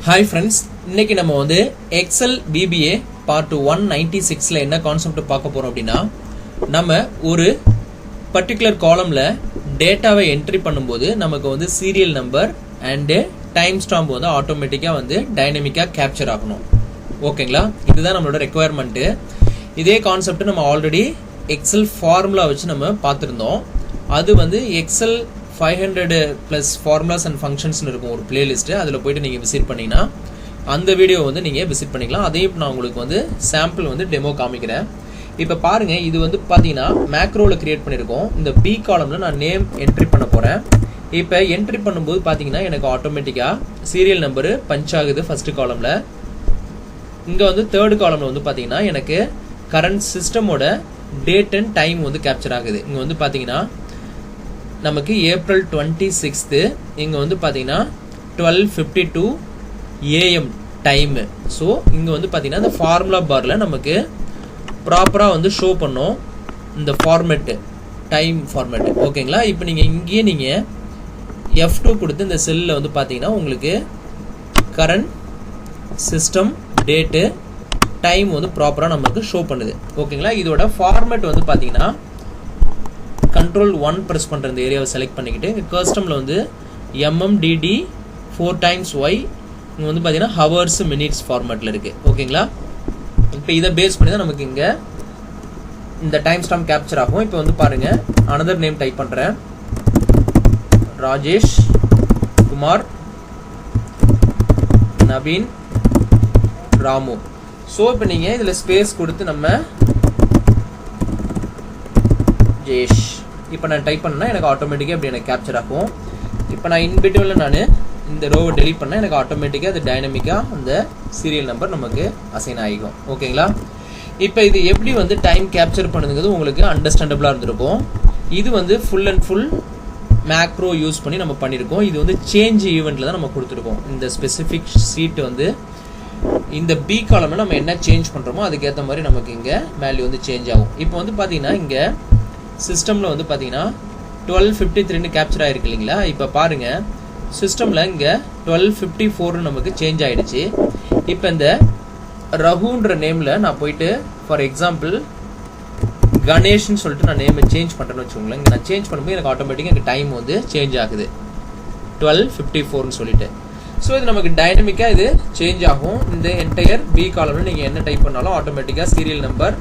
Hi friends, இன்னைக்கு நம்ம வந்து Excel VBA part 196ல என்ன கான்செப்ட் பார்க்க போறோம் அப்படினா நம்ம ஒரு பர்టిక్యులர் காலம்ல டேட்டாவை என்ட்ரி பண்ணும்போது நமக்கு வந்து serial number and time stamp வந்து ஆட்டோமேட்டிக்கா வந்து டைனமிக்கா கேப்சர் ஆகணும். ஓகேங்களா? இதுதான் நம்மளோட ரெக்குயர்மென்ட். இதே கான்செப்ட் நம்ம ஆல்ரெடி Excel ஃபார்முலா வச்சு நம்ம பார்த்திருந்தோம். அது வந்து Excel 500 plus formulas and functions இருக்கும் ஒரு பிளேலிஸ்ட். அதுல போய்ட்டு நீங்க விசிட் பண்ணீங்கன்னா அந்த வீடியோ வந்து நீங்க விசிட் பண்ணிக்கலாம். அதையும் நான் உங்களுக்கு வந்து சாம்பிள் வந்து டெமோ காமிக்கிறேன். இப்போ பாருங்க, இது வந்து பாத்தீங்கன்னா மேக்ரோல கிரியேட் பண்ணிருக்கோம். இந்த பி காலம்ல நான் நேம் என்ட்ரி பண்ண போறேன். இப்போ என்ட்ரி பண்ணும்போது பாத்தீங்கன்னா எனக்கு ஆட்டோமேட்டிக்கா சீரியல் நம்பர் பஞ்ச் ஆகுது ஃபர்ஸ்ட் காலம்ல. இங்க வந்து தேர்ட் காலம்ல வந்து பாத்தீங்கன்னா எனக்கு கரண்ட் சிஸ்டமோட டேட் அண்ட் டைம் வந்து கேப்சர் ஆகுது. இங்க வந்து பாத்தீங்கன்னா நமக்கு ஏப்ரல் 26 இங்க வந்து பாத்தீங்கன்னா 12:52 AM டைம். ஸோ இங்க வந்து பாத்தீங்கன்னா இந்த ஃபார்முலா பார்ல நமக்கு ப்ராப்பரா வந்து ஷோ பண்ணும் இந்த ஃபார்மேட், டைம் ஃபார்மேட். ஓகேங்களா? இப்போ நீங்க இங்கேயே நீங்க F2 கொடுத்து இந்த செல்ல வந்து பாத்தீங்கன்னா உங்களுக்கு கரண்ட் சிஸ்டம் டேட் டைம் வந்து ப்ராப்பரா நமக்கு ஷோ பண்ணுது. ஓகேங்களா? இதோட ஃபார்மேட் வந்து பாத்தீங்கன்னா Control 1 press பண்ற இந்த ஏரியாவை செலக்ட் பண்ணிக்கிட்டு கஸ்டம்ல வந்து MMDD 4 times Y இங்க வந்து பாத்தீங்கன்னா ஹவர்ஸ் மினிட்ஸ் ஃபார்மேட்ல இருக்கு. ஓகேங்களா? இப்போ இத பேஸ் பண்ணி தான் நமக்கு இங்க இந்த டைம் ஸ்டாம்ப் கேப்சர் ஆகும். இப்போ வந்து பாருங்க, another நேம் டைப் பண்றேன். ராஜேஷ் குமார் நவீன் ராமு. சோ இப்போ நீங்க இதுல ஸ்பேஸ் கொடுத்து நம்ம ஜேஷ் இப்போ நான் டைப் பண்ணா எனக்கு ஆட்டோமேட்டிக்கா இப்படி எனக்கு கேப்சர் ஆகும். இப்போ நான் இன் பிட்வீன்ல நான் இந்த ரோவை டெலீட் பண்ணா எனக்கு ஆட்டோமேட்டிக்கா அது டைனமிக்கா அந்த சீரியல் நம்பர் நமக்கு அசைன் ஆகிக்கும். ஓகேங்களா? இப்போ இது எப்படி வந்து டைம் கேப்சர் பண்ணுங்கிறது உங்களுக்கு அண்டர்ஸ்டாண்டபிளா இருந்திருக்கும். இது வந்து full and full macro use பண்ணி நம்ம பண்ணிருக்கோம். இது வந்து சேஞ்ச் ஈவென்ட்ல தான் நம்ம கொடுத்துருக்கோம். இந்த ஸ்பெசிபிக் ஷீட் வந்து இந்த பி காலம்ல நம்ம என்ன சேஞ்ச் பண்றோமோ அதுக்கு ஏத்த மாதிரி நமக்கு இங்க வேல்யூ வந்து சேஞ்ச் ஆகும். இப்போ வந்து பாத்தீங்கன்னா இங்க சிஸ்டம்ல வந்து பாத்தீங்கன்னா 12:53 கேப்சர் ஆயிருக்கு இல்லைங்களா? இப்போ பாருங்க, சிஸ்டம்ல இங்க 12:54 நமக்கு சேஞ்ச் ஆயிடுச்சு. இப்போ இந்த ரகுன்ற நேம்ல நான் போயிட்டு ஃபார் எக்ஸாம்பிள் கணேஷ்னு சொல்லிட்டு நான் நேம் சேஞ்ச் பண்றேன்னு வச்சுக்கோங்களேன். இங்க நான் சேஞ்ச் பண்ணும்போது எனக்கு ஆட்டோமேட்டிக்கா இங்க டைம் வந்து சேஞ்ச் ஆகுது 12:54ன்னு சொல்லிட்டு. ஸோ இது நமக்கு டைனமிக்கா இது சேஞ்ச் ஆகும். இந்த என்டையர் பி காலம்ல நீங்க என்ன டைப் பண்ணாலும் ஆட்டோமேட்டிக்கா சீரியல் நம்பர்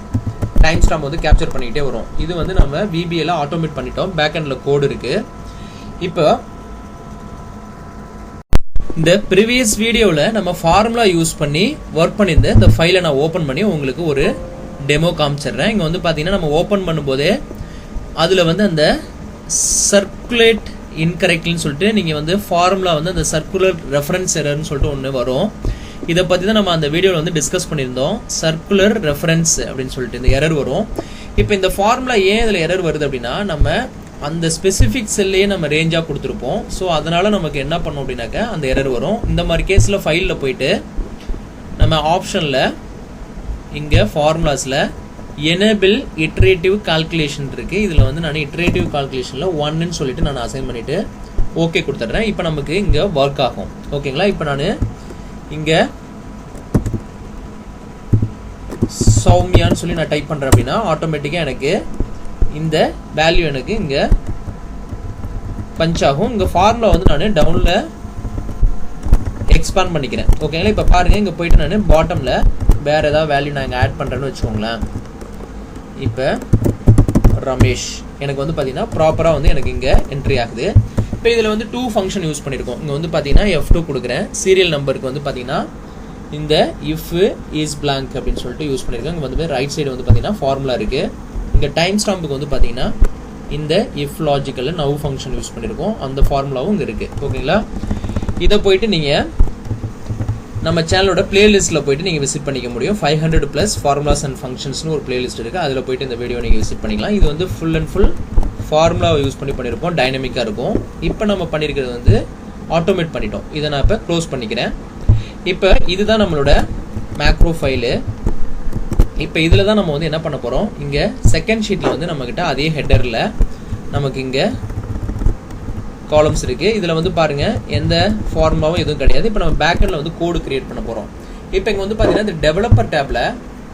டைம் ஸ்டாம்ப் வந்து கேப்சர் பண்ணிக்கிட்டே வரும். இது வந்து நம்ம VBA ல ஆட்டோமேட் பண்ணிட்டோம். பேக் எண்ட்ல கோட் இருக்கு. இப்போ இந்த ப்ரீவியஸ் வீடியோல நம்ம ஃபார்முலா யூஸ் பண்ணி ஒர்க் பண்ணியிருந்த இந்த ஃபைலை நான் ஓபன் பண்ணி உங்களுக்கு ஒரு டெமோ காமிச்சிடுறேன். இங்க வந்து பாத்தீங்கன்னா நம்ம ஓபன் பண்ணும்போதே அதுல வந்து அந்த சர்க்குலேட் இன்கரெக்ட்னு சொல்லிட்டு நீங்க வந்து ஃபார்முலா வந்து அந்த சர்க்குலர் ரெஃபரன்ஸ் எரர்னு சொல்லிட்டு ஒன்று வரும். இதை பத்தி தான் நம்ம அந்த வீடியோல வந்து டிஸ்கஸ் பண்ணியிருந்தோம். சர்க்குலர் ரெஃபரன்ஸ் அப்படின்னு சொல்லிட்டு இந்த எரர் வரும். இப்போ இந்த ஃபார்முலா ஏன் இதுல எரர் வருது அப்படின்னா நம்ம அந்த ஸ்பெசிபிக் செல்லையே நம்ம ரேஞ்சா கொடுத்துருப்போம். ஸோ அதனால நமக்கு என்ன பண்ணோம் அப்படின்னாக்க அந்த எரர் வரும். இந்த மாதிரி கேஸ்ல ஃபைல்ல போயிட்டு நம்ம ஆப்ஷன்ல இங்க ஃபார்முலாஸ்ல எனேபிள் இட்டரேட்டிவ் கால்குலேஷன் இருக்கு. இதுல வந்து நான் இட்டரேட்டிவ் கால்குலேஷன்ல 1ன்னு சொல்லிட்டு நான் அசைன் பண்ணிட்டு ஓகே கொடுத்துட்றேன். இப்போ நமக்கு இங்க ஒர்க் ஆகும். ஓகேங்களா? இப்போ நான் இங்க சௌமியான்னு சொல்லி நான் டைப் பண்றேன் அப்படின்னா ஆட்டோமேட்டிக்கா எனக்கு இந்த வேல்யூ எனக்கு இங்க பஞ்ச் ஆகும். இங்க ஃபார்முலா வந்து நான் டவுன்ல எக்ஸ்பாண்ட் பண்ணிக்கிறேன். ஓகேங்களா? இப்ப பாருங்க, இங்க போயிட்டு நான் பாட்டம்ல வேற ஏதாவது வேல்யூ நான் இங்க ஆட் பண்றேன்னு வச்சுக்கோங்களேன். இப்ப ரமேஷ் எனக்கு வந்து பாத்தீங்கன்னா ப்ராப்பரா வந்து எனக்கு இங்க என்ட்ரி ஆகுது. இப்போ இதுல வந்து 2 ஃபங்க்ஷன் யூஸ் பண்ணிருக்கோம். இங்க வந்து பாத்தீங்கன்னா F2 கொடுக்குறேன். சீரியல் நம்பருக்கு வந்து பாத்தீங்கன்னா இந்த if is blank அப்படின்னு சொல்லிட்டு யூஸ் பண்ணிருக்கேன். இங்க வந்து ரைட் சைடு வந்து பாத்தீங்கன்னா ஃபார்முலா இருக்கு. இங்க டைம் ஸ்டாம்புக்கு வந்து பாத்தீங்கன்னா இந்த if லாஜிக்கல்ல now ஃபங்க்ஷன் யூஸ் பண்ணிருக்கோம். அந்த ஃபார்முலாவும் இங்க இருக்கு. ஓகேங்களா? இத போயிட்டு நீங்க நம்ம சேனலோட பிளேலிஸ்ட்ல போயிட்டு நீங்க விசிட் பண்ணிக்க முடியும். 500 plus formulas and functionsனு ஒரு பிளேலிஸ்ட் இருக்கு. அதுல போயிட்டு இந்த வீடியோ நீங்க விசிட் பண்ணிக்கலாம். இது வந்து ஃபுல் அண்ட் ஃபுல் ஃபார்முலாவை யூஸ் பண்ணி பண்ணிருப்போம். டைனமிக்கா இருக்கும். இப்போ நம்ம பண்ணிருக்கிறது வந்து ஆட்டோமேட் பண்ணிட்டோம். இதை நான் இப்ப க்ளோஸ் பண்ணிக்கிறேன். இப்போ இதுதான் நம்மளோட மேக்ரோ ஃபைலு. இப்போ இதுல தான் நம்ம வந்து என்ன பண்ண போறோம், இங்க செகண்ட் ஷீட்ல வந்து நம்ம கிட்ட அதே ஹெட்டர்ல நமக்கு இங்க காலம்ஸ் இருக்கு. இதில் வந்து பாருங்க எந்த ஃபார்மாவும் எதுவும் கிடையாது. இப்போ நம்ம பேக்கெண்டில் வந்து கோடு கிரியேட் பண்ண போகிறோம். இப்போ இங்கே வந்து பார்த்தீங்கன்னா இந்த டெவலப்பர் டேப்ல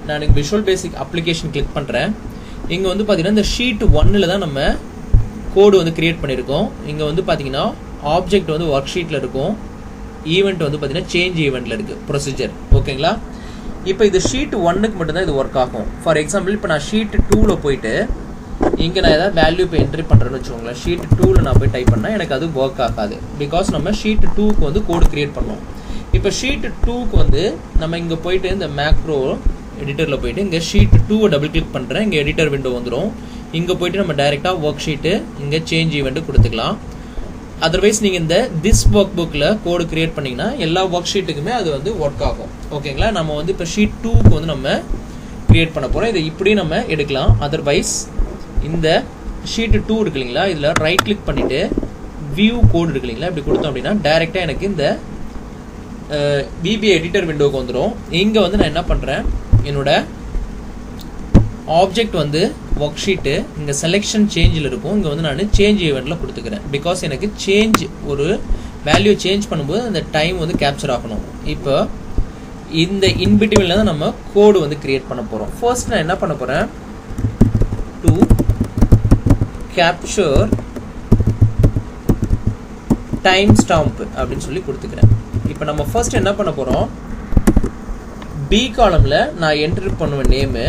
நான் விஷுவல் பேசிக் அப்ளிகேஷன் கிளிக் பண்ணுறேன். இங்கே வந்து பார்த்தீங்கன்னா இந்த ஷீட் 1ல் தான் நம்ம கோடு வந்து கிரியேட் பண்ணியிருக்கோம். இங்கே வந்து பார்த்தீங்கன்னா ஆப்ஜெக்ட் வந்து ஒர்க் ஷீட்டில் இருக்கும், ஈவெண்ட் வந்து பார்த்தீங்கன்னா சேஞ்ச் ஈவெண்ட்டில் இருக்குது ப்ரொசீஜர். ஓகேங்களா? இப்போ இது ஷீட் 1க்கு மட்டும்தான் இது ஒர்க் ஆகும். ஃபார் எக்ஸாம்பிள் இப்போ நான் ஷீட் 2ல் போயிட்டு இங்கே நான் ஏதாவது வேல்யூ இப்போ என்ட்ரி பண்ணுறேன்னு வச்சுக்கோங்களேன். ஷீட் 2ல் நான் போய் டைப் பண்ணால் எனக்கு அது ஒர்க் ஆகாது. பிகாஸ் நம்ம ஷீட் 2க்கு வந்து கோடு கிரியேட் பண்ணோம். இப்போ ஷீட் 2க்கு வந்து நம்ம இங்கே போயிட்டு இந்த மேக்ரோ எடிட்டரில் போயிட்டு இங்கே ஷீட் 2வை டபுள் கிளிக் பண்ணுறேன். இங்கே எடிட்டர் விண்டோ வந்துடும். இங்கே போயிட்டு நம்ம டைரெக்டாக ஒர்க் ஷீட்டு இங்கே சேஞ்ச் ஈவெண்ட்டு கொடுத்துக்கலாம். அதர்வைஸ் நீங்கள் இந்த திஸ் ஒர்க் புக்கில் கோடு கிரியேட் பண்ணிங்கன்னா எல்லா ஒர்க் ஷீட்டுக்குமே அது வந்து ஒர்க் ஆகும். ஓகேங்களா? நம்ம வந்து இப்போ ஷீட் 2க்கு வந்து நம்ம கிரியேட் பண்ண போகிறோம். இதை இப்படி நம்ம எடுக்கலாம். அதர்வைஸ் இந்த ஷீட் 2 இருக்கு இல்லைங்களா, இதில் ரைட் கிளிக் பண்ணிவிட்டு வியூ கோடு இருக்கு இல்லைங்களா, இப்படி கொடுத்தோம் அப்படின்னா டைரெக்டாக எனக்கு இந்த VBA எடிட்டர் விண்டோவுக்கு வந்துடும். இங்கே வந்து நான் என்ன பண்ணுறேன், என்னோட ஆப்ஜெக்ட் வந்து ஒர்க் ஷீட்டு இங்கே செலெக்ஷன் சேஞ்சில் இருக்கும். இங்கே வந்து நான் சேஞ்ச் ஈவெண்ட்டில் கொடுத்துக்கிறேன். பிகாஸ் எனக்கு சேஞ்ச் ஒரு வேல்யூ சேஞ்ச் பண்ணும்போது அந்த டைம் வந்து கேப்சர் ஆகணும். இப்போ இந்த இன்பிட்வீனில் தான் நம்ம கோடு வந்து கிரியேட் பண்ண போகிறோம். ஃபர்ஸ்ட் நான் என்ன பண்ண போகிறேன், டு கேப்சர் டைம் ஸ்டாம்ப் அப்படின்னு சொல்லி கொடுத்துக்கிறேன். இப்போ நம்ம ஃபர்ஸ்ட் என்ன பண்ண போகிறோம், பி காலமில் நான் என்ட்ரி பண்ணுவேன் நேமு,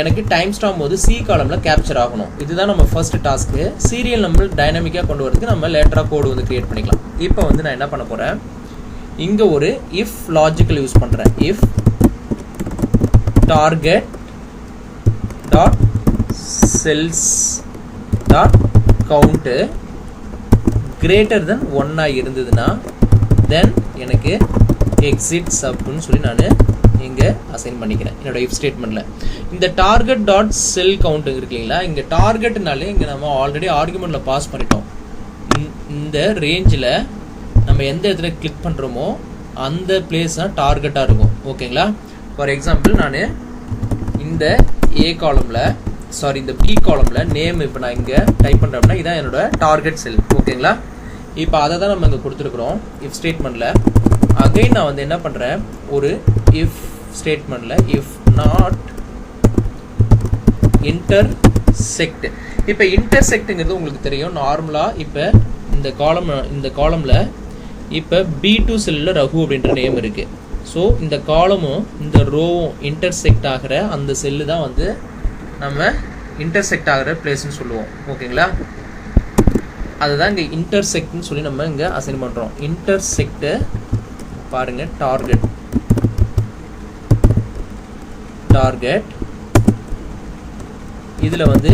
எனக்கு டைம் ஸ்டாம்ப் போது சி காலமில் கேப்சர் ஆகணும். இதுதான் நம்ம ஃபர்ஸ்ட் டாஸ்க்கு. சீரியல் நம்பர் டைனாமிக்காக கொண்டு வரதுக்கு நம்ம லேட்டராக கோடு வந்து கிரியேட் பண்ணிக்கலாம். இப்போ வந்து நான் என்ன பண்ண போகிறேன், இங்கே ஒரு இஃப் லாஜிக்கல் யூஸ் பண்ணுறேன். If target dot cells dot count greater than 1 இருந்ததுன்னா தென் எனக்கு எக்ஸிட்ஸ் அப்படின்னு சொல்லி நான் இங்கே அசைன் பண்ணிக்கிறேன் என்னோட இஃப் ஸ்டேட்மெண்ட்டில். இந்த டார்கெட் டாட் செல் கவுண்ட் இருக்கு இல்லைங்களா, இங்கே டார்கெட்னாலே இங்கே நம்ம ஆல்ரெடி ஆர்குமெண்ட்டில் பாஸ் பண்ணிட்டோம். இந்த ரேஞ்சில் நம்ம எந்த இடத்துல கிளிக் பண்ணுறோமோ அந்த பிளேஸ் தான் டார்கெட்டாக இருக்கும். ஓகேங்களா? ஃபார் எக்ஸாம்பிள் நான் இந்த ஏ காலமில் இந்த பி காலமில் நேம் இப்போ நான் இங்கே டைப் பண்ணுறேன் அப்படின்னா இதான் என்னோட டார்கெட் செல். ஓகேங்களா? இப்போ அதை தான் நம்ம இங்கே கொடுத்துருக்குறோம் இஃப் ஸ்டேட்மெண்ட்டில். அகைன் நான் வந்து என்ன பண்ணுறேன், ஒரு இஃப் ஸ்டேட்மெண்ட்டில் இஃப் நாட் இன்டர்செக்ட். இப்போ இன்டர்செக்ட்டுங்கிறது உங்களுக்கு தெரியும். நார்மலாக இப்போ இந்த காலமில் இப்போ B2 செல்லில் ரகு அப்படின்ற நேம் இருக்குது. ஸோ இந்த காலமும் இந்த ரோவும் இன்டர்செக்ட் ஆகிற அந்த செல்லு தான் வந்து நம்ம இன்டர்செக்ட் ஆகிற பிளேஸ்ன்னு சொல்லுவோம். ஓகேங்களா? அதுதான் இங்கே இன்டர்செக்ட்னு சொல்லி நம்ம இங்கே அசைன் பண்ணுறோம். இன்டர்செக்ட்டு பாருங்கள், டார்கெட் இதில் வந்து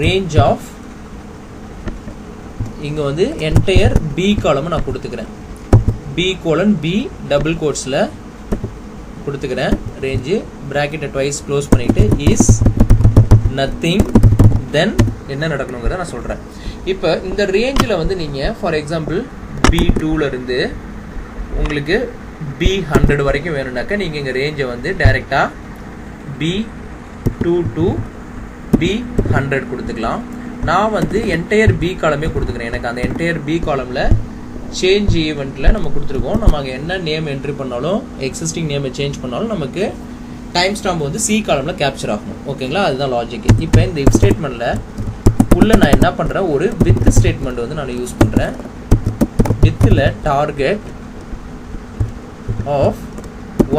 ரேஞ்ச் ஆஃப் இங்கே வந்து என்டையர் பி காலமை நான் கொடுத்துக்கிறேன். B:B டபுள் கோட்ஸில் கொடுத்துக்கிறேன். ரேஞ்சு ப்ராக்கெட்டை ட்வைஸ் க்ளோஸ் பண்ணிவிட்டு இஸ் நத்திங் தென் என்ன நடக்கணுங்கிறத நான் சொல்கிறேன். இப்போ இந்த ரேஞ்சில் வந்து நீங்கள் ஃபார் எக்ஸாம்பிள் B2லேருந்து உங்களுக்கு B100 வரைக்கும் வேணும்னாக்கா நீங்கள் இங்கே ரேஞ்சை வந்து டைரெக்டாக B2 to B100 கொடுத்துக்கலாம். நான் வந்து என்டையர் பி காலமே கொடுத்துக்கிறேன். எனக்கு அந்த என்டையர் பி காலமில் சேஞ்ச் ஈவெண்ட்டில் நம்ம கொடுத்துருக்கோம். நம்ம அங்கே என்ன நேம் என்ட்ரி பண்ணாலும் எக்ஸிஸ்டிங் நேமை சேஞ்ச் பண்ணாலும் நமக்கு டைம் ஸ்டாம்ப் வந்து சி காலமில் கேப்சர் ஆகணும். ஓகேங்களா? அதுதான் லாஜிக். இப்போ இந்த இஃப் ஸ்டேட்மெண்ட்டில் உள்ள நான் என்ன பண்ணுறேன், ஒரு வித் ஸ்டேட்மெண்ட் வந்து நான் யூஸ் பண்ணுறேன். வித்தில் டார்கெட் ஆஃப்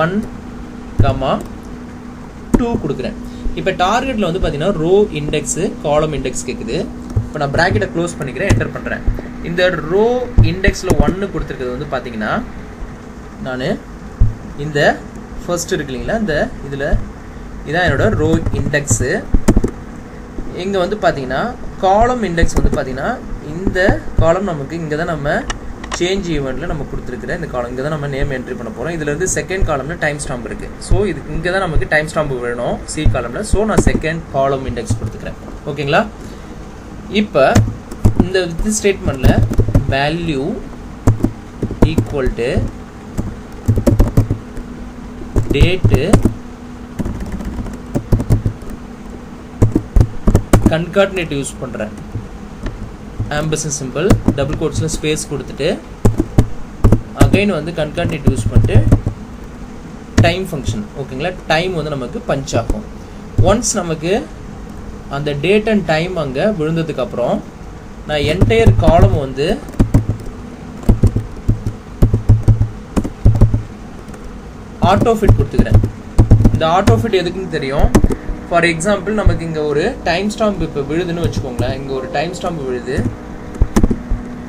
1,2 கொடுக்குறேன். இப்போ டார்கெட்டில் வந்து பார்த்தீங்கன்னா ரோ இண்டெக்ஸு காலம் இண்டெக்ஸ் கேட்குது. இப்போ நான் ப்ராக்கெட்டை க்ளோஸ் பண்ணிக்கிறேன், என்டர் பண்ணுறேன். இந்த ரோ இண்டெக்ஸில் 1 கொடுத்துருக்கிறது வந்து பார்த்தீங்கன்னா நான் இந்த ஃபர்ஸ்ட் இருக்கு இல்லைங்களா, இந்த இதில் இதான் என்னோட ரோ இண்டெக்ஸு. இங்கே வந்து பார்த்தீங்கன்னா காலம் இண்டெக்ஸ் வந்து பார்த்தீங்கன்னா இந்த காலம் நமக்கு இங்கே தான் நம்ம சேஞ்ச் ஈவெண்ட்டில் நம்ம கொடுத்துருக்குற இந்த காலம் இங்கே தான் நம்ம நேம் என்ட்ரி பண்ண போகிறோம். இதில் இருந்து செகண்ட் காலமில் டைம் ஸ்டாம்ப் இருக்குது. ஸோ இது இங்கே தான் நமக்கு டைம் ஸ்டாம்ப் வேணும் சி காலமில். ஸோ நான் செகண்ட் காலம் இண்டெக்ஸ் கொடுத்துக்கிறேன். ஓகேங்களா? இப்போ இந்த வித் ஸ்டேட்மெண்ட்டில் value equal to date concatenate use பண்ணுறேன். ஆம்பர்சன் சிம்பிள் டபுள் கோட்ஸில் ஸ்பேஸ் கொடுத்துட்டு அகைன் வந்து கன்கார்டினேட் யூஸ் பண்ணிட்டு டைம் ஃபங்க்ஷன் ஓகேங்களா. டைம் வந்து நமக்கு பஞ்ச் ஆகும். ஒன்ஸ் நமக்கு அந்த டேட் அண்ட் டைம் அங்கே விழுந்ததுக்கப்புறம் நான் என்டையர் காலம் வந்து ஆட்டோ ஃபிட் கொடுத்துக்கிறேன். இந்த ஆட்டோ ஃபிட் எதுக்குன்னு தெரியும். ஃபார் எக்ஸாம்பிள் நமக்கு இங்கே ஒரு டைம் ஸ்டாம்ப் இப்போ விழுதுன்னு வச்சுக்கோங்களேன். இங்கே ஒரு டைம் ஸ்டாம்ப் விழுது.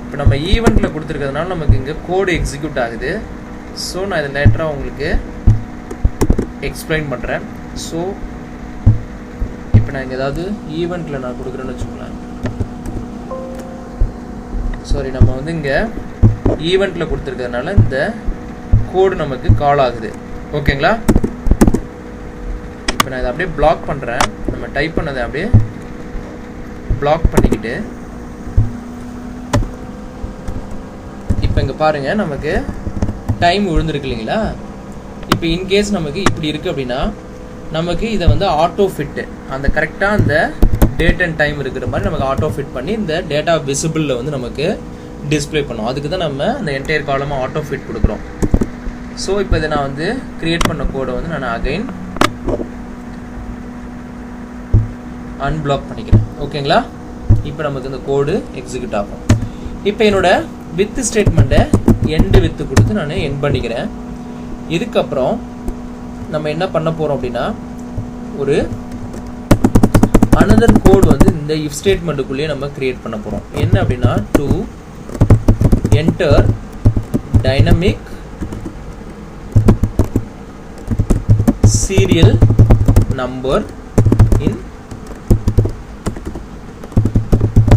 இப்போ நம்ம ஈவெண்ட்டில் கொடுத்துருக்கிறதுனால நமக்கு இங்கே கோடு எக்ஸிக்யூட் ஆகுது. ஸோ நான் இதை லேட்டராக உங்களுக்கு எக்ஸ்பிளைன் பண்ணுறேன். ஸோ இப்போ நான் இங்கே ஏதாவது ஈவெண்ட்டில் நான் கொடுக்குறேன்னு வச்சுக்கோங்களேன். சாரி, நம்ம வந்து இங்கே ஈவெண்ட்டில் கொடுத்துருக்கிறதுனால இந்த கோடு நமக்கு கால் ஆகுது. ஓகேங்களா. இப்போ நான் இதை அப்படியே பிளாக் பண்ணுறேன். நம்ம டைப் பண்ணதை அப்படியே பிளாக் பண்ணிக்கிட்டு இப்போ இங்கே பாருங்கள் நமக்கு டைம் விழுந்துருக்கு இல்லைங்களா. இப்போ இன்கேஸ் நமக்கு இப்படி இருக்குது அப்படின்னா நமக்கு இதை வந்து ஆட்டோ ஃபிட்டு அந்த கரெக்டாக அந்த டேட் அண்ட் டைம் இருக்கிற மாதிரி நமக்கு ஆட்டோ ஃபிட் பண்ணி இந்த டேட்டா விசிபிளில் வந்து நமக்கு டிஸ்பிளே பண்ணும். அதுக்கு தான் நம்ம அந்த என்டையர் காலமாக ஆட்டோ ஃபிட் கொடுக்குறோம். ஸோ இப்போ இதை நான் வந்து கிரியேட் பண்ண கோடை வந்து நான் அகைன் அன்பிளாக் பண்ணிக்கிறேன். ஓகேங்களா. இப்போ நமக்கு இந்த கோடு எக்ஸிக்யூட் ஆகும். இப்போ என்னோட வித் ஸ்டேட்மெண்ட்டை எண்டு வித்து கொடுத்து நான் எண்ட் பண்ணிக்கிறேன். இதுக்கப்புறம் நம்ம என்ன பண்ண போகிறோம் அப்படின்னா ஒரு அனதர் கோடு வந்து இந்த இஃப் ஸ்டேட்மெண்ட்டுக்குள்ளேயே நம்ம கிரியேட் பண்ண போகிறோம். என்ன அப்படின்னா to enter dynamic serial number in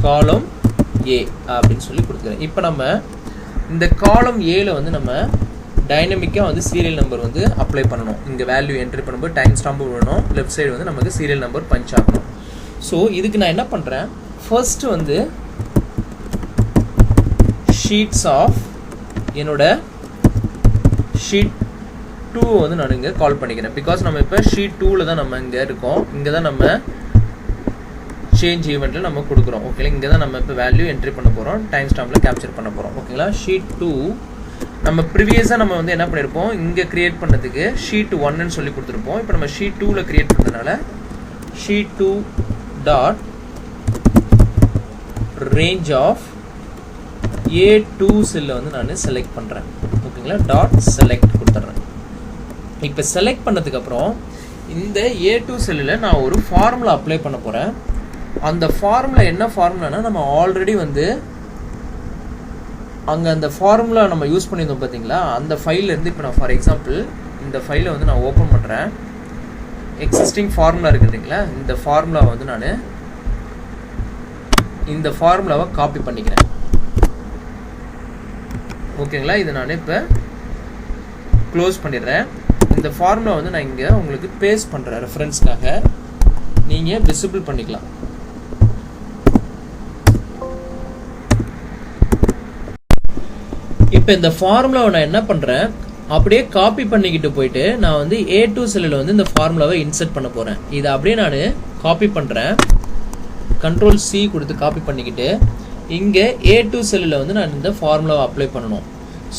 column A அப்படின்னு சொல்லி கொடுத்துக்கிறேன். இப்போ நம்ம இந்த காலம் ஏல வந்து நம்ம டைனமிக்காக வந்து சீரியல் நம்பர் வந்து அப்ளை பண்ணணும். இங்கே வேல்யூ என்ட்ரி பண்ணும்போது டைம் ஸ்டாம்ப் விடணும். லெஃப்ட் சைடு வந்து நமக்கு சீரியல் நம்பர் பஞ்ச் ஆகணும். ஸோ இதுக்கு நான் என்ன பண்ணுறேன், ஃபர்ஸ்ட் வந்து ஷீட்ஸ் ஆஃப் என்னோட ஷீட் 2 வந்து நான் இங்கே கால் பண்ணிக்கிறேன். பிகாஸ் நம்ம இப்போ ஷீட் 2ல் தான் நம்ம இங்கே இருக்கோம். இங்கே தான் நம்ம சேஞ்ச் ஈவெண்ட்டில் நம்ம கொடுக்குறோம். ஓகேங்களா. இங்கே தான் நம்ம இப்போ வேல்யூ என்ட்ரி பண்ண போகிறோம். டைம் ஸ்டாம்பில் கேப்சர் பண்ண போகிறோம். ஓகேங்களா. ஷீட் 2 நம்ம ப்ரீவியஸாக நம்ம வந்து என்ன பண்ணியிருப்போம், இங்கே கிரியேட் பண்ணதுக்கு ஷீட் 1ன்னு சொல்லி கொடுத்துருப்போம். இப்போ நம்ம ஷீட் 2ல் கிரியேட் பண்ணுறதுனால sheet 2 dot range of A2 செல்லை வந்து நான் செலக்ட் பண்ணுறேன். ஓகேங்களா. டாட் செலக்ட் கொடுத்துட்றேன். இப்போ செலக்ட் பண்ணதுக்கப்புறம் இந்த A2 செல்லில் நான் ஒரு ஃபார்முலா அப்ளை பண்ண போகிறேன். அந்த ஃபார்முலா என்ன ஃபார்முலானா நம்ம ஆல்ரெடி வந்து அங்கே அந்த ஃபார்முலா நம்ம யூஸ் பண்ணியிருந்தோம் பார்த்தீங்களா. அந்த ஃபைல்லேருந்து இப்போ நான் ஃபார் எக்ஸாம்பிள் இந்த ஃபைலை வந்து நான் ஓப்பன் பண்ணுறேன். எக்ஸிஸ்டிங் ஃபார்முலா இருக்குதுங்களா. இந்த ஃபார்முலாவை வந்து நான் இந்த ஃபார்முலாவை காப்பி பண்ணிக்கிறேன். ஓகேங்களா. இதை நான் இப்போ க்ளோஸ் பண்ணிடுறேன். இந்த ஃபார்முலா வந்து நான் இங்கே உங்களுக்கு பேஸ்ட் பண்ணுறேன். ரெஃபரன்ஸ்க்காக நீங்கள் விசிபிள் பண்ணிக்கலாம். இப்போ இந்த ஃபார்முலாவை நான் என்ன பண்ணுறேன், அப்படியே காப்பி பண்ணிக்கிட்டு போயிட்டு நான் வந்து A2 செல்லில் வந்து இந்த ஃபார்முலாவை இன்சர்ட் பண்ண போகிறேன். இதை அப்படியே நான் காப்பி பண்ணுறேன். கண்ட்ரோல் C கொடுத்து காப்பி பண்ணிக்கிட்டு இங்கே A2 செல்லில் வந்து நான் இந்த ஃபார்முலாவை அப்ளை பண்ணணும்.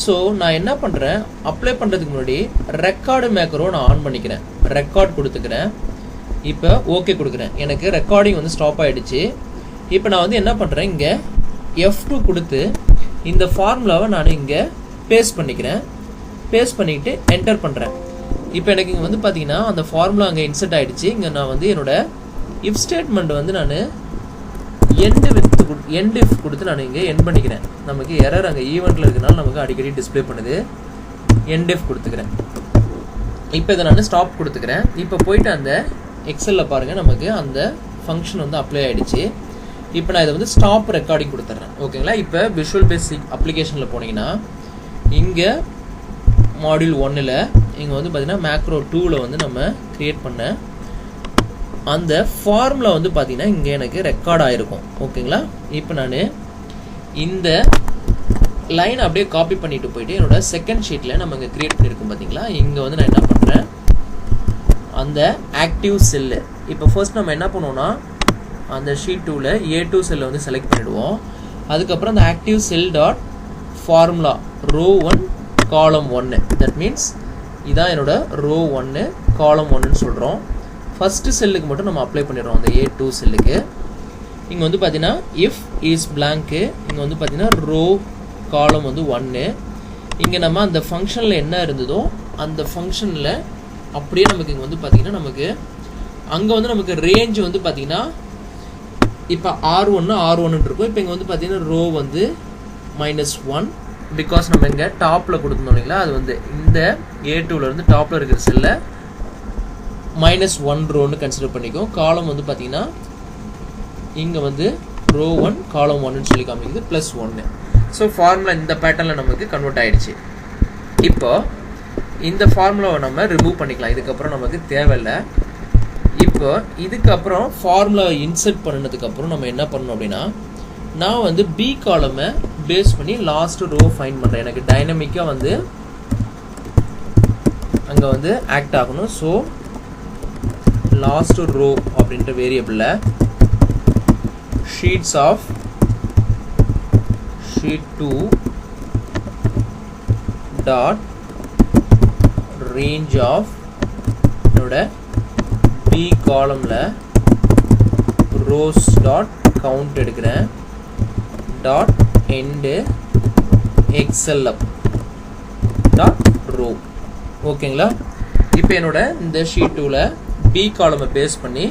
ஸோ நான் என்ன பண்ணுறேன், அப்ளை பண்ணுறதுக்கு முன்னாடி ரெக்கார்டு மேக்கரோ நான் ஆன் பண்ணிக்கிறேன். ரெக்கார்ட் கொடுத்துக்கிறேன். இப்போ ஓகே கொடுக்குறேன். எனக்கு ரெக்கார்டிங் வந்து ஸ்டாப் ஆகிடுச்சு. இப்போ நான் வந்து என்ன பண்ணுறேன், இங்கே F2 கொடுத்து இந்த ஃபார்முலாவை நான் இங்கே பேஸ்ட் பண்ணிக்கிறேன். பேஸ்ட் பண்ணிக்கிட்டு என்டர் பண்ணுறேன். இப்போ எனக்கு இங்கே வந்து பார்த்தீங்கன்னா அந்த ஃபார்முலா அங்கே இன்சர்ட் ஆகிடுச்சு. இங்கே நான் வந்து என்னோட இஃப் ஸ்டேட்மெண்ட் வந்து நான் எண்ட் இஃப் கொடுத்து நான் இங்கே எண்ட் பண்ணிக்கிறேன். நமக்கு எரர் அங்கே ஈவெண்ட்டில் இருக்கிறனால நமக்கு அடிக்கடி டிஸ்பிளே பண்ணுது. எண்ட் இஃப் கொடுத்துக்கிறேன். இப்போ இதை நான் ஸ்டாப் கொடுத்துக்கிறேன். இப்போ போயிட்டு அந்த எக்ஸலில் பாருங்கள் நமக்கு அந்த ஃபங்க்ஷன் வந்து அப்ளை ஆகிடுச்சு. இப்போ நான் இதை வந்து ஸ்டாப் ரெக்கார்டிங் கொடுத்துட்றேன். ஓகேங்களா. இப்போ விஷுவல் பேசிக் அப்ளிகேஷனில் போனீங்கன்னா இங்கே மாடியூல் 1ல் இங்கே வந்து பார்த்தீங்கன்னா மேக்ரோ 2ல் வந்து நம்ம கிரியேட் பண்ண அந்த ஃபார்முலா வந்து பார்த்தீங்கன்னா இங்கே எனக்கு ரெக்கார்ட் ஆகிருக்கும். ஓகேங்களா. இப்போ நான் இந்த லைன் அப்படியே காப்பி பண்ணிட்டு போயிட்டு என்னோட செகண்ட் ஷீட்டில் நம்ம இங்கே கிரியேட் பண்ணியிருக்கோம் பார்த்தீங்களா. இங்கே வந்து நான் என்ன பண்ணுறேன், அந்த ஆக்டிவ் செல்லு இப்போ ஃபர்ஸ்ட் நம்ம என்ன பண்ணுவோம்னா அந்த ஷீட் 2ல் A2 செல்லை வந்து செலக்ட் பண்ணிவிடுவோம். அதுக்கப்புறம் அந்த ஆக்டிவ் செல் டாட் ஃபார்முலா ரோ 1 காலம் 1. தட் மீன்ஸ் இதான் என்னோட ரோ 1 காலம் 1ன்னு சொல்கிறோம். ஃபஸ்ட்டு செல்லுக்கு மட்டும் நம்ம அப்ளை பண்ணிடுறோம் அந்த A2 செல்லுக்கு. இங்கே வந்து பார்த்தீங்கன்னா இஃப் இஸ் பிளாங்க்கு, இங்கே வந்து பார்த்தீங்கன்னா ரோ காலம் வந்து 1. இங்கே நம்ம அந்த ஃபங்க்ஷனில் என்ன இருந்ததோ அந்த ஃபங்க்ஷனில் அப்படியே நமக்கு இங்கே வந்து பார்த்தீங்கன்னா நமக்கு அங்கே வந்து நமக்கு ரேஞ்ச் வந்து பார்த்தீங்கன்னா இப்போ R1 இருக்கும். இப்போ இங்கே வந்து பார்த்தீங்கன்னா ரோ வந்து -1 பிகாஸ் நம்ம இங்கே டாப்பில் கொடுத்துருந்தோம் இல்லைங்களா, அது வந்து இந்த A2லேருந்து டாப்பில் இருக்கிற செல்லை -1 ரோன்னு கன்சிடர் பண்ணிக்கும். காலம் வந்து பார்த்தீங்கன்னா இங்கே வந்து ரோ 1 காலம் 1ன்னு சொல்லி காமிக்குது +1. ஸோ ஃபார்முலா இந்த பேட்டர்னில் நமக்கு கன்வெர்ட் ஆகிடுச்சு. இப்போ இந்த ஃபார்முலாவை நம்ம ரிமூவ் பண்ணிக்கலாம், இதுக்கப்புறம் நமக்கு தேவையில்லை. இப்போ இதுக்கப்புறம் ஃபார்முலாவை இன்சர்ட் பண்ணினதுக்கப்புறம் நம்ம என்ன பண்ணணும் அப்படின்னா, நான் வந்து பி காலமை பேஸ் பண்ணி லாஸ்ட் ரோ ஃபைண்ட் பண்ணுறேன். எனக்கு டைனமிக்காக வந்து அங்கே வந்து ஆக்ட் ஆகணும். ஸோ லாஸ்ட் ரோ அப்படின்ற வேரியபிளில் sheets of sheet 2 dot range of என்னோட பி காலமில் ரோஸ் டாட் கவுண்ட் எடுக்கிறேன் dot end xlUp dot row. ஓகேங்களா? இப்போ என்னோட இந்த ஷீட் 2ல் பி காலமை பேஸ் பண்ணி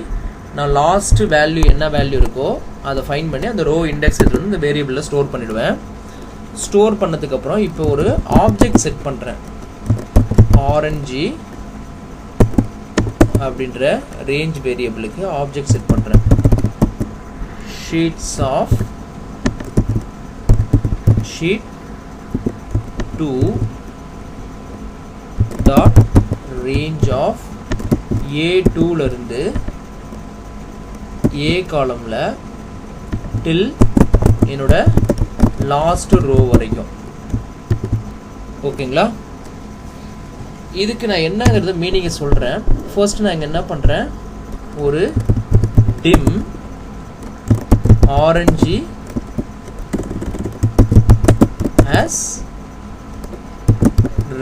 நான் லாஸ்ட் வேல்யூ என்ன வேல்யூ இருக்கோ அதை ஃபைண்ட் பண்ணி அந்த ரோ இண்டெக்ஸ் எடுத்து வந்து இந்த வேரியபிளில் ஸ்டோர் பண்ணிவிடுவேன். ஸ்டோர் பண்ணதுக்கப்புறம் இப்போ ஒரு ஆப்ஜெக்ட் செட் பண்ணுறேன். ஆரஞ்சு அப்படின்ற ரேஞ்ச் வேரியபிளுக்கு ஆப்ஜெக்ட் செட் பண்ணுறேன். Sheets of sheet 2 dot range of A2லேருந்து A காலமில் டில் என்னோட லாஸ்ட் ரோ வரைக்கும். ஓகேங்களா? இதுக்கு நான் என்னங்கிறது மீனிங்கை சொல்கிறேன். ஃபர்ஸ்ட் நான் இங்கே என்ன பண்ணுறேன், ஒரு dim orange as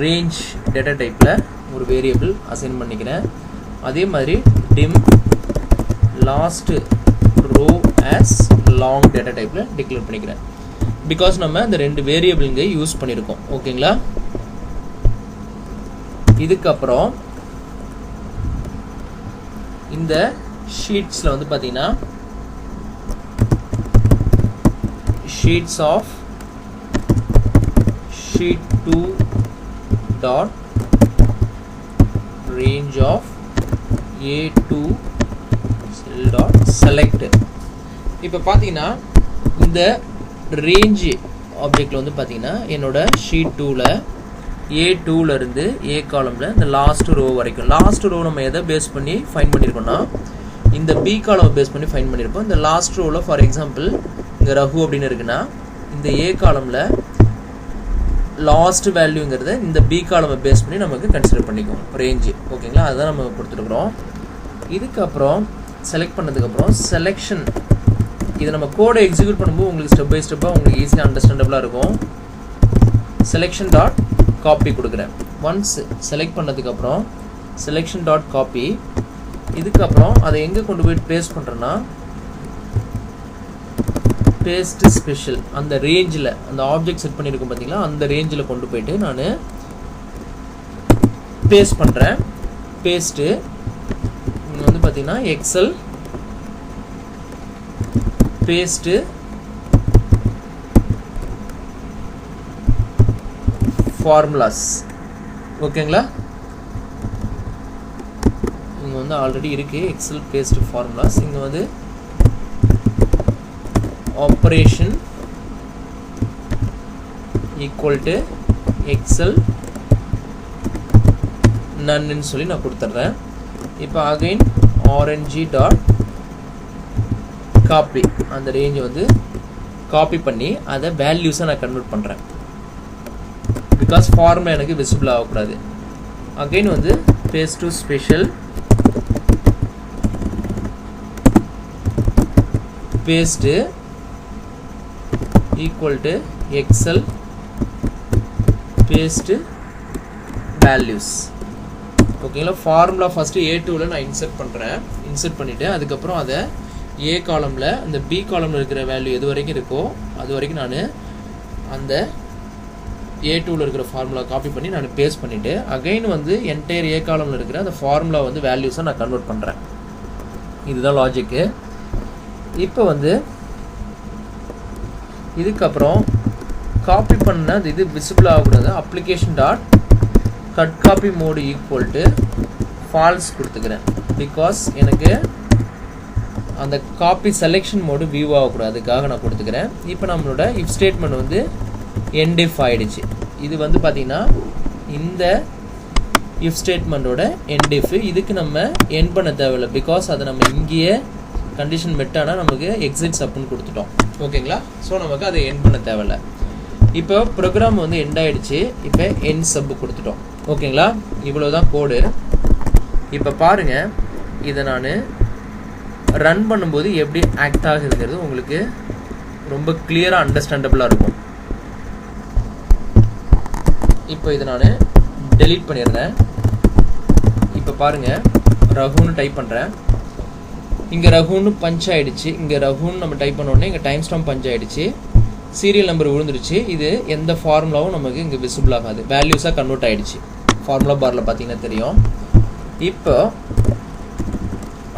range data டைப்பில் ஒரு வேரியபிள் அசைன் பண்ணிக்கிறேன். அதே மாதிரி dim last row as long data டைப்பில் டிக்ளேர் பண்ணிக்கிறேன். பிகாஸ் நம்ம இந்த 2 வேரியபிள் இங்கே யூஸ் பண்ணியிருக்கோம். ஓகேங்களா? இதுக்கப்புறம் இந்த ஷீட்ஸில் வந்து பார்த்தீங்கன்னா sheets of sheet 2 dot range of A2 cell dot select. இப்போ பார்த்தீங்கன்னா இந்த ரேஞ்சு ஆப்ஜெக்டில் வந்து பார்த்தீங்கன்னா என்னோட ஷீட் 2ல் A2லேருந்து A காலமில் இந்த லாஸ்ட் ரோ வரைக்கும். லாஸ்ட் ரோ நம்ம எதை பேஸ் பண்ணி ஃபைண்ட் பண்ணியிருக்கோம்னா இந்த B காலம் பேஸ் பண்ணி ஃபைண்ட் பண்ணியிருக்கோம். இந்த லாஸ்ட் ரோவில் ஃபார் எக்ஸாம்பிள் இங்கே ரகு அப்படின்னு இருக்குன்னா இந்த A காலமில் லாஸ்ட் வேல்யூங்கிறத இந்த B காலமை பேஸ் பண்ணி நமக்கு கன்சிடர் பண்ணிக்கும் ரேஞ்சு. ஓகேங்களா? அதுதான் நம்ம கொடுத்துருக்குறோம். இதுக்கப்புறம் செலக்ட் பண்ணதுக்கப்புறம் செலெக்ஷன், இதை நம்ம கோடை எக்ஸிக்யூட் பண்ணும்போது உங்களுக்கு ஸ்டெப் பை ஸ்டெப்பாக உங்களுக்கு ஈஸியாக அண்டர்ஸ்டாண்டபிளாக இருக்கும். செலெக்ஷன் டாட் காப்பி கொடுக்குறேன். ஒன்ஸ் செலக்ட் பண்ணதுக்கப்புறம் செலெக்ஷன் டாட் காப்பி. இதுக்கப்புறம் அதை எங்கே கொண்டு போய் பேஸ்ட் பண்ணுறேன்னா பேஸ்ட் ஸ்பெஷல் அந்த ரேஞ்சில் அந்த ஆப்ஜெக்ட் செட் பண்ணியிருக்கோம் பார்த்தீங்களா, அந்த ரேஞ்சில் கொண்டு போயிட்டு நான் பேஸ்ட் பண்ணுறேன். பேஸ்ட்டு இங்கே வந்து பார்த்தீங்கன்னா எக்ஸல் பேஸ்ட்டு ஃபார்முலாஸ். ஓகேங்களா? இங்கே வந்து ஆல்ரெடி இருக்குது எக்ஸல் பேஸ்ட் ஃபார்முலாஸ். இங்கே வந்து operation equal to excel none சொல்லி நான் கொடுத்துட்றேன். இப்போ அகைன் ஆரஞ்சு டாட் காப்பி அந்த ரேஞ்சை வந்து காப்பி பண்ணி அதை வேல்யூஸை நான் கன்வெர்ட் பண்ணுறேன். பிகாஸ் ஃபார்முலா எனக்கு விசிபிள் ஆகக்கூடாது. அகைன் வந்து paste to special paste equal to excel paste values. ஓகேங்களா, ஃபார்முலா ஃபஸ்ட்டு A2ல் நான் இன்சர்ட் பண்ணுறேன். இன்சர்ட் பண்ணிவிட்டு அதுக்கப்புறம் அதை ஏ காலமில் அந்த பி காலமில் இருக்கிற வேல்யூ எது வரைக்கும் இருக்கோ அது வரைக்கும் நான் அந்த A2ல் இருக்கிற ஃபார்முலா காப்பி பண்ணி நான் பேஸ்ட் பண்ணிவிட்டு அகைன் வந்து என்டையர் ஏ காலமில் இருக்கிற அந்த ஃபார்முலா வந்து வேல்யூஸை நான் கன்வெர்ட் பண்ணுறேன். இதுதான் லாஜிக்கு. இப்போ வந்து இதுக்கப்புறம் காப்பி பண்ண இது விசிபிள் ஆகக்கூடாது. Application dot cut copy mode equal to false கொடுத்துக்கிறேன். பிகாஸ் எனக்கு அந்த காப்பி செலெக்ஷன் மோடு வியூ ஆகக்கூடாது, அதுக்காக நான் கொடுத்துக்கிறேன். இப்போ நம்மளோட இஃப் ஸ்டேட்மெண்ட் வந்து எண்ட் இஃப் ஆகிடுச்சு. இது வந்து பார்த்திங்கன்னா இந்த இஃப் ஸ்டேட்மெண்ட்டோட எண்ட் இஃப். இதுக்கு நம்ம எண்ட் பண்ண தேவையில்லை, பிகாஸ் அதை நம்ம இங்கேயே கண்டிஷன் மெட்டானா நமக்கு எக்ஸிட் சப்புன்னு கொடுத்துட்டோம். ஓகேங்களா, ஸோ நமக்கு அதை எண்ட் பண்ண தேவையில்லை. இப்போ ப்ரோக்ராம் வந்து எண்ட் ஆகிடுச்சு. இப்போ எண்ட் சப்பு கொடுத்துட்டோம். ஓகேங்களா, இவ்வளோ தான் கோடு. இப்போ பாருங்கள், இதை நான் ரன் பண்ணும்போது எப்படி ஆக்ட் ஆகுதுங்கிறது உங்களுக்கு ரொம்ப கிளியராக அண்டர்ஸ்டாண்டபிளாக இருக்கும். இப்போ இதை நான் டெலீட் பண்ணிடுறேன். இப்போ பாருங்கள், ரகுன்னு டைப் பண்ணுறேன். இங்கே ரகுன்னு பஞ்ச் ஆகிடுச்சு. இங்கே ரகுன்னு நம்ம டைப் பண்ணோடனே இங்கே டைம் ஸ்டாம்ப் பஞ்ச் ஆகிடுச்சு. சீரியல் நம்பர் விழுந்துருச்சு. இது எந்த ஃபார்முலாவும் நமக்கு இங்கே விசிபிள் ஆகாது, வேல்யூஸாக கன்வெர்ட் ஆகிடுச்சு. ஃபார்முலா பாரில் பார்த்தீங்கன்னா தெரியும். இப்போ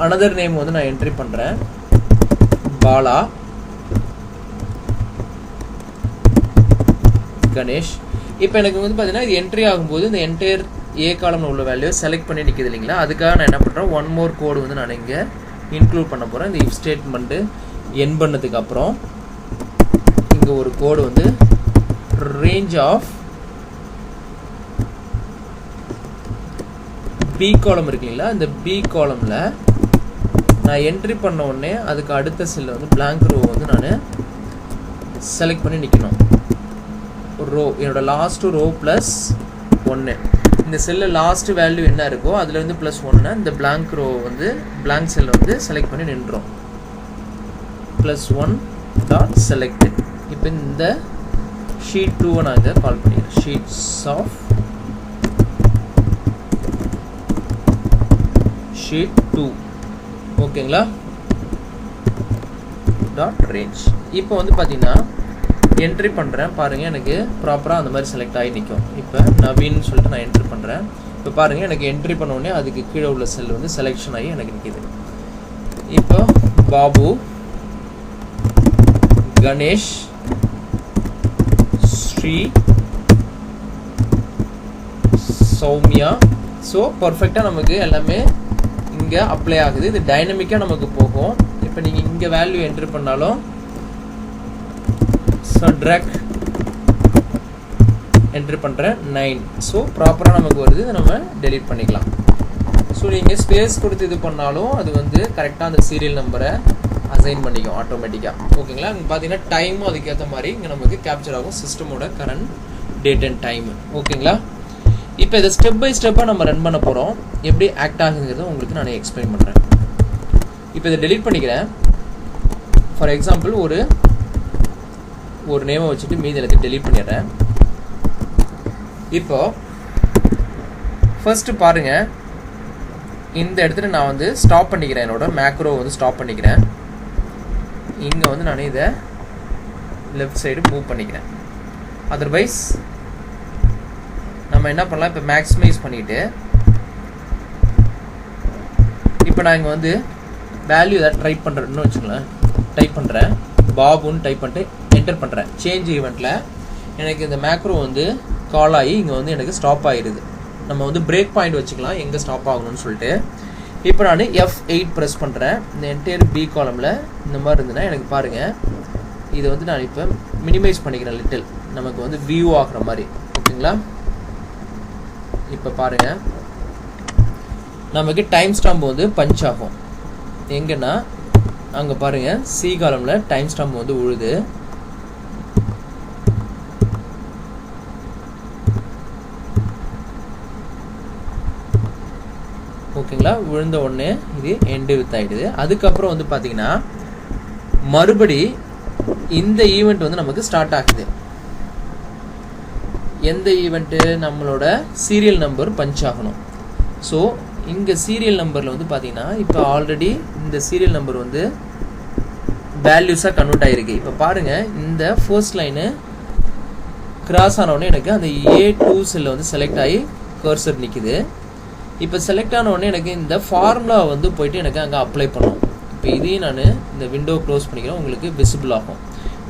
அனதர் நேம் வந்து நான் என்ட்ரி பண்ணுறேன், பாலா கணேஷ். இப்போ எனக்கு வந்து பார்த்தீங்கன்னா இது என்ட்ரி ஆகும்போது இந்த என்டையர் ஏ காலமில் உள்ள வேல்யூ செலக்ட் பண்ணி நிற்கிது இல்லைங்களா, அதுக்காக நான் என்ன பண்ணுறேன், ஒன் மோர் கோடு வந்து நான் இங்கே இன்க்ளூட் பண்ண போகிறேன். இந்த இஃப் ஸ்டேட்மெண்ட்டு என் பண்ணதுக்கு அப்புறம் இங்கே ஒரு கோடு வந்து ரேஞ்ச் ஆஃப் பி காலம் இருக்குங்களா, இந்த பி காலமில் நான் என்ட்ரி பண்ண உடனே அதுக்கு அடுத்த செல்லில் வந்து blank ரோ வந்து நான் செலக்ட் பண்ணி நிற்கணும். ஒரு ரோ, என்னோட லாஸ்ட்டு ரோ ப்ளஸ் 1. இந்த செல்லில் லாஸ்ட்டு வேல்யூ என்ன இருக்கோ அதில் வந்து +1 இந்த blank ரோ வந்து blank செல்லை வந்து செலக்ட் பண்ணி நின்றோம். +1 டாட் செலக்ட். இப்போ இந்த ஷீட் 2 நான் இதை கால் பண்ணிடுறேன். Sheets of sheet 2. ஓகேங்களா, டாட் ரேஞ்ச். இப்போ வந்து பார்த்தீங்கன்னா என்ட்ரி பண்ணுறேன். பாருங்கள், எனக்கு ப்ராப்பராக அந்த மாதிரி செலக்ட் ஆகி நிற்கும். இப்போ நவீன் சொல்லிட்டு நான் என்ட்ரி பண்ணுறேன். இப்போ பாருங்கள், எனக்கு என்ட்ரி பண்ண உடனே அதுக்கு கீழே உள்ள செல் வந்து செலெக்ஷன் ஆகி எனக்கு நிற்கிது. இப்போ பாபு, கணேஷ், ஸ்ரீ, சௌமியா. ஸோ பர்ஃபெக்டாக நமக்கு எல்லாமே இங்கே அப்ளை ஆகுது. இது டைனமிக்காக நமக்கு போகும். இப்போ நீங்கள் இங்கே வேல்யூ என்ட்ரி பண்ணாலும் ட்ராக் என்ட்ரி பண்ணுறேன் 9. ஸோ ப்ராப்பராக நமக்கு வருது. இதை நம்ம டெலீட் பண்ணிக்கலாம். ஸோ நீங்கள் ஸ்பேஸ் கொடுத்து இது பண்ணாலும் அது வந்து கரெக்டாக அந்த சீரியல் நம்பரை அசைன் பண்ணிக்கும் ஆட்டோமேட்டிக்காக. ஓகேங்களா, இங்கே பார்த்தீங்கன்னா டைமும் அதுக்கேற்ற மாதிரி இங்கே நமக்கு கேப்சர் ஆகும், சிஸ்டமோட கரண்ட் டேட் அண்ட் டைமு. ஓகேங்களா, இப்போ இதை ஸ்டெப் பை ஸ்டெப்பாக நம்ம ரன் பண்ண போகிறோம். எப்படி ஆக்ட் ஆகுங்கிறத உங்களுக்கு நான் எக்ஸ்பிளைன் பண்ணுறேன். இப்போ இதை டெலீட் பண்ணிக்கிறேன். ஃபார் எக்ஸாம்பிள் ஒரு நேமை வச்சுட்டு மீதி எல்லாத்தையும் டெலீட் பண்ணிடுறேன். இப்போ ஃபர்ஸ்ட் பாருங்கள், இந்த இடத்துல நான் வந்து ஸ்டாப் பண்ணிக்கிறேன். என்னோட மேக்ரோ வந்து ஸ்டாப் பண்ணிக்கிறேன். இங்கே வந்து நான் இதை லெஃப்ட் சைடு மூவ் பண்ணிக்கிறேன். அதர்வைஸ் நம்ம என்ன பண்ணலாம், இப்போ மேக்ஸிமைஸ் பண்ணிவிட்டு இப்போ நான் இங்கே வந்து வேல்யூ ஏதாவது டைப் பண்ணுறேன்னு வச்சுக்கலாம். டைப் பண்ணுறேன், பாபுன்னு டைப் பண்ணிட்டு என்டர் பண்ணுறேன். சேஞ்ச் ஈவெண்ட்டில் எனக்கு இந்த மேக்ரோ வந்து கால் ஆகி இங்கே வந்து எனக்கு ஸ்டாப் ஆகிடுது. நம்ம வந்து பிரேக் பாயிண்ட் வச்சுக்கலாம் எங்கே ஸ்டாப் ஆகணும்னு சொல்லிட்டு. இப்போ நான் F8 ப்ரெஸ் பண்ணுறேன். இந்த என்டையர் பி காலமில் இந்த மாதிரி இருந்ததுன்னா எனக்கு பாருங்கள், இதை வந்து நான் இப்போ மினிமைஸ் பண்ணிக்கிறேன் லிட்டில், நமக்கு வந்து வியூ ஆகிற மாதிரி. ஓகேங்களா, இப்போ பாருங்கள், நமக்கு டைம் ஸ்டாம்ப் வந்து பஞ்ச் ஆகும். எங்கன்னா அங்கே பாருங்கள், சி காலமில் டைம் ஸ்டாம்ப் வந்து உழுது. ஓகேங்களா, விழுந்த உடனே இது எண்டு வித் ஆகிடுது. அதுக்கப்புறம் வந்து பார்த்தீங்கன்னா மறுபடி இந்த ஈவெண்ட் வந்து நமக்கு ஸ்டார்ட் ஆகுது. எந்த ஈவெண்ட்டு? நம்மளோட சீரியல் நம்பர் பஞ்ச் ஆகணும். ஸோ இங்கே சீரியல் நம்பரில் வந்து பார்த்தீங்கன்னா இப்போ ஆல்ரெடி இந்த சீரியல் நம்பர் வந்து வேல்யூஸாக கன்வெர்ட் ஆகிருக்கு. இப்போ பாருங்கள், இந்த ஃபர்ஸ்ட் லைனு கிராஸ் ஆனவுடனே எனக்கு அந்த A2 செல்லில் வந்து செலக்ட் ஆகி கர்சர் நிற்கிது. இப்போ செலக்ட் ஆனவுடனே எனக்கு இந்த ஃபார்முலா வந்து போயிட்டு எனக்கு அங்கே அப்ளை பண்ணணும். இப்போ இதையும் நான் இந்த விண்டோ க்ளோஸ் பண்ணிக்கிறேன், உங்களுக்கு விசிபிள் ஆகும்.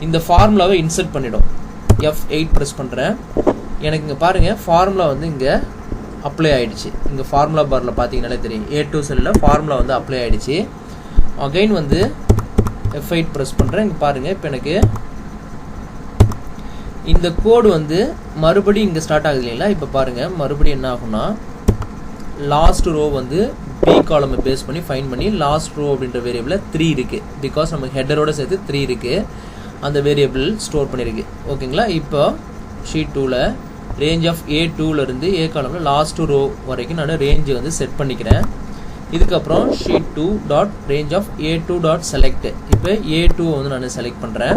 இந்த ஃபார்முலாவை இன்சர்ட் பண்ணிடும். F8 ப்ரெஸ் பண்ணுறேன். எனக்கு இங்கே பாருங்கள், ஃபார்முலா வந்து இங்கே அப்ளை ஆகிடுச்சு. இங்கே ஃபார்முலா பாரில் பார்த்தீங்கன்னாலே தெரியும், A2 செல்லில் ஃபார்முலா வந்து அப்ளை ஆகிடுச்சு. அகைன் வந்து F8 ப்ரெஸ் பண்ணுறேன். இங்கே பாருங்கள், இப்போ எனக்கு இந்த கோடு வந்து மறுபடியும் இங்கே ஸ்டார்ட் ஆகுது இல்லைங்களா? இப்போ பாருங்கள், மறுபடியும் என்ன ஆகும்னா லாஸ்ட் ரோ வந்து பி காலமை பேஸ் பண்ணி ஃபைன் பண்ணி லாஸ்ட் ரோ அப்படின்ற வேரியபிளில் 3 இருக்குது. பிகாஸ் நம்ம ஹெட்டரோட சேர்த்து 3 இருக்குது, அந்த வேரியபிள் ஸ்டோர் பண்ணியிருக்கு. ஓகேங்களா? இப்போ ஷீட் 2ல் ரேஞ்ச் ஆஃப் A2லேருந்து A காலமில் லாஸ்ட் ரோ வரைக்கும் நான் ரேஞ்சை வந்து செட் பண்ணிக்கிறேன். இதுக்கப்புறம் sheet 2 dot range of A2 dot select. இப்போ A2 வந்து நான் செலக்ட் பண்ணுறேன்.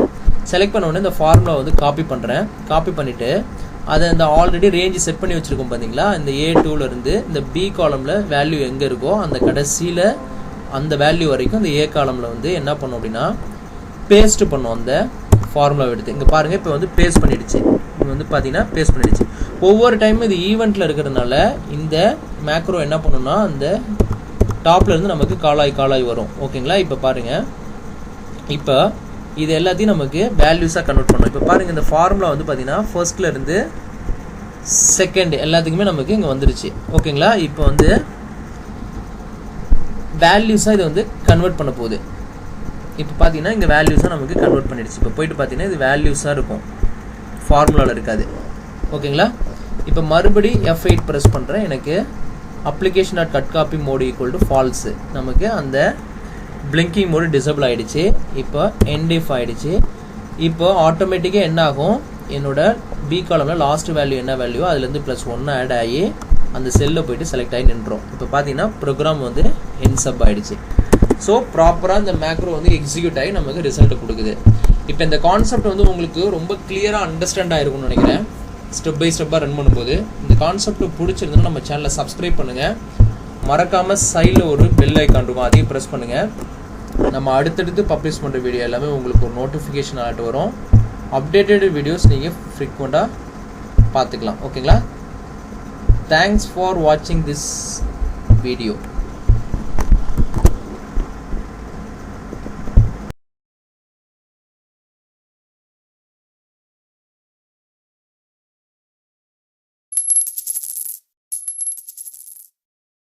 செலக்ட் பண்ண உடனே இந்த ஃபார்முலா வந்து காப்பி பண்ணுறேன். காப்பி பண்ணிவிட்டு அதை இந்த ஆல்ரெடி ரேஞ்சு செட் பண்ணி வச்சுருக்கோம் பார்த்தீங்களா, இந்த A2லேருந்து இந்த B காலமில் வேல்யூ எங்கே இருக்கோ அந்த கடைசியில் அந்த வேல்யூ வரைக்கும் இந்த A காலமில் வந்து என்ன பண்ணோம் அப்படின்னா பேஸ்ட் பண்ணோம். அந்த ஃபார்முலாவை எடுத்து இங்கே பாருங்கள், இப்போ வந்து பேஸ்ட் பண்ணிடுச்சு. இங்கே வந்து பார்த்தீங்கன்னா பேஸ்ட் பண்ணிடுச்சு. ஒவ்வொரு டைமும் இது ஈவெண்ட்டில் இருக்கிறதுனால இந்த மேக்ரோ என்ன பண்ணணும்னா அந்த டாப்லேருந்து நமக்கு காலாய் வரும். ஓகேங்களா? இப்போ பாருங்கள், இப்போ இது எல்லாத்தையும் நமக்கு வேல்யூஸாக கன்வெர்ட் பண்ணணும். இப்போ பாருங்கள், இந்த ஃபார்முலா வந்து பார்த்தீங்கன்னா ஃபர்ஸ்ட்லேருந்து செகண்ட் எல்லாத்துக்குமே நமக்கு இங்கே வந்துருச்சு. ஓகேங்களா? இப்போ வந்து வேல்யூஸாக இதை வந்து கன்வெர்ட் பண்ண போகுது. இப்போ பார்த்தீங்கன்னா இங்கே வேல்யூஸாக நமக்கு கன்வெர்ட் பண்ணிடுச்சு. இப்போ போயிட்டு பார்த்தீங்கன்னா இது வேல்யூஸாக இருக்கும், ஃபார்முலாவில் இருக்காது. ஓகேங்களா? இப்போ மறுபடி F8 ப்ரெஸ் பண்ணுறேன். எனக்கு application dot cut copy mode equal to false, நமக்கு அந்த பிளிங்கிங் மோடு டிசபிள் ஆகிடுச்சு. இப்போ என்டிஃப் ஆகிடுச்சு. இப்போ ஆட்டோமேட்டிக்காக என்ன ஆகும், என்னோட பி காலமில் லாஸ்ட் வேல்யூ என்ன வேல்யூ அதுலேருந்து +1 ஆட் ஆகி அந்த செல்லில் போயிட்டு செலக்ட் ஆகி நின்றோம். இப்போ பார்த்தீங்கன்னா ப்ரோக்ராம் வந்து என்சப் ஆகிடுச்சு. ஸோ ப்ராப்பராக இந்த மேக்ரோ வந்து எக்ஸிக்யூட் ஆகி நமக்கு ரிசல்ட் கொடுக்குது. இப்போ இந்த கான்செப்ட் வந்து உங்களுக்கு ரொம்ப கிளியராக அண்டர்ஸ்டாண்ட் ஆகிருக்கும்னு நினைக்கிறேன். ஸ்டெப் பை ஸ்டெப்பாக ரன் பண்ணும்போது இந்த கான்செப்ட் பிடிச்சிருந்தோன்னா நம்ம சேனலை சப்ஸ்கிரைப் பண்ணுங்கள். மறக்காமல் சைடில் ஒரு பெல் ஐக்கான் இருக்கும், அதையும் ப்ரெஸ் பண்ணுங்கள். நம்ம அடுத்தடுத்து பப்ளிஷ் பண்ணுற வீடியோ எல்லாமே உங்களுக்கு ஒரு நோட்டிஃபிகேஷன் ஆகிட்டு வரும். அப்டேட்டட் வீடியோஸ் நீங்கள் ஃப்ரீக்வெண்ட்டாக பார்த்துக்கலாம். ஓகேங்களா? தேங்க்ஸ் ஃபார் வாட்சிங் திஸ் வீடியோ.